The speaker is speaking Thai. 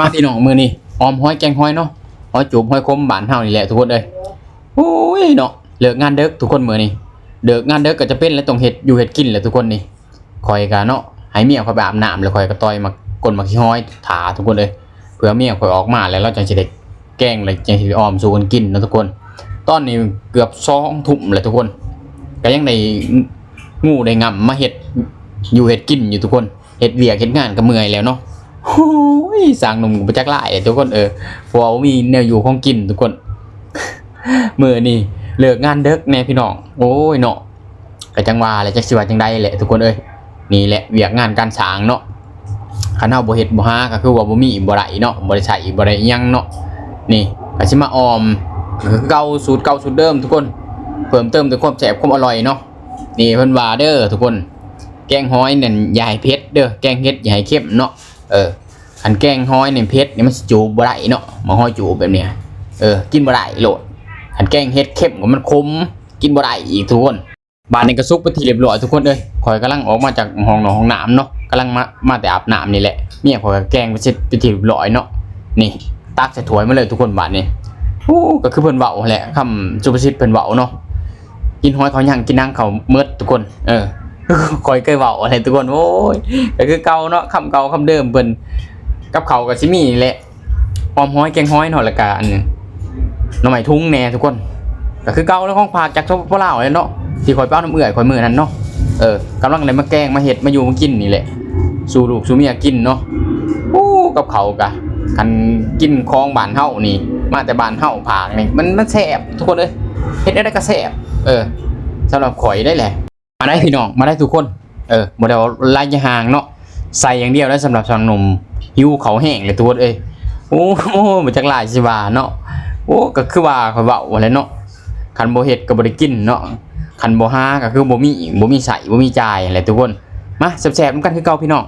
มาพี่น้องมือนี่ออมห้อยแกงห้อยเนาะห้อยจูบห้อยคมบ้านเฮานี่แหละทุกคนเอ้ยโอ้ยเนาะเลิกงานเด็กทุกคนมื้อนี้เลิกงานเด็กก็จะเป็นแล้วต้องเฮ็ดอยู่เฮ็ดกินแหละทุกคนนี่คอยกันเนาะให้เมียคอยไปอาบน้ำแล้วคอยก็ต่อยมากลมาขี้ห้อยถาทุกคนเอ้ยเผื่อเมียคอยออกมาแล้วเราจังสิได้แกงเลยจังสิออมสู่กันกินนะทุกคนตอนนี้เกือบ2 ทุ่มแล้วทุกคนก็ยังได้งูได้งำมาเฮ็ดอยู่เฮ็ดกินอยู่ทุกคนเฮ็ดเวียกเฮ็ดงานก็เมื่อยแล้วเนาะโอ้ยสั่งหนุ่มไปจักหลายทุกคนเพราะว่ามีแนวอยู่ของกินทุกคนมื้อนี้เลิกงานดึกแน่พี่น้องโอ้ยเนาะก็จังว่าแหละจักสิว่าจังได๋แหละทุกคนนี่แหละเวียกงานการสร้างเนาะคันเฮาบ่เฮ็ดบ่หาก็คือว่าบ่มีบ่ได้เนาะบ่ได้ใช้บ่ได้อิหยังเนาะนี่ก็สิมาออมคือเก่าสูตรเก่าสูตรเดิมทุกคนเพิ่มเติมด้วยความแซ่บความอร่อยเนาะนี่เพิ่นว่าเด้อทุกคนแกงหอยเนี่ยอย่าให้เผ็ดเด้อแกงเฮ็ดอย่าให้เค็มเนาะคันแกงหอยเนี่ยเผ็ดนี่มันสิจูบบ่ได้เนาะมาหอยจูบแบบเนี้ยกินบ่ได้โลดคันแกงเฮ็ดเค็มก็มันขมกินบ่ได้อีกทุกคนบ้านนี้ก็สุกไปทีเรียบร้อยทุกคนข่อยกำลังออกมาจากห้องน้ำเนาะกำลังมาแต่อาบน้ำนี่แหละเมียข่อยก็แกงไปเสร็จไปทีเรียบร้อยเนาะนี่ตักใส่ถ้วยมาเลยทุกคนบ้านนี้ก็คือเพิ่นเว้าแหละคำสุภาษิตเพิ่นเว้าเนาะกินหอยเขาย่างกินนางเขาเมิดทุกคนคอยเคยเว้าอะไรทุกคนโอ้ยก็คือเก่าเนาะคำเก่าคำเดิมเพิ่นกับเขาก็สิมีแหละออมหอยแกงหอยเนาะแล้วก็อันหน่อไม้ทุงแน่ทุกคนก็คือเก่าแล้วของฝากจากพวกเราเลยเนาะที่คอยเป้าน้ำเอื่อยคอยมือนั้นเนาะกำลังได้มาแกงมาเห็ดมาอยู่มากินนี่แหละสู่ลูกสู่เมียกินเนาะกับเขากะกันกินคลองบ้านเฮานี่มาแต่บ้านเฮาผากนี่มันแซ่บทุกคนเฮ็ดได้ก็แซ่บสำหรับข่อยได้แหละมาได้พี่น้องมาได้ทุกคนบ่ได้ลายห่างเนาะใส่อย่างเดียวได้สำหรับสาวหนุ่มหิวเขาแห้งเลยทุกคนโอ้มันจักหลายสิว่าเนาะก็คือว่าข่อยเว้าอะไรเนาะคันบ่เฮ็ดก็บ่ได้กินเนาะคันบ่หาก็คือบ่มีใส่บ่มีจ่ายอะไรทุกคนมาแซ่บๆนำกันคือเก่าพี่น้อง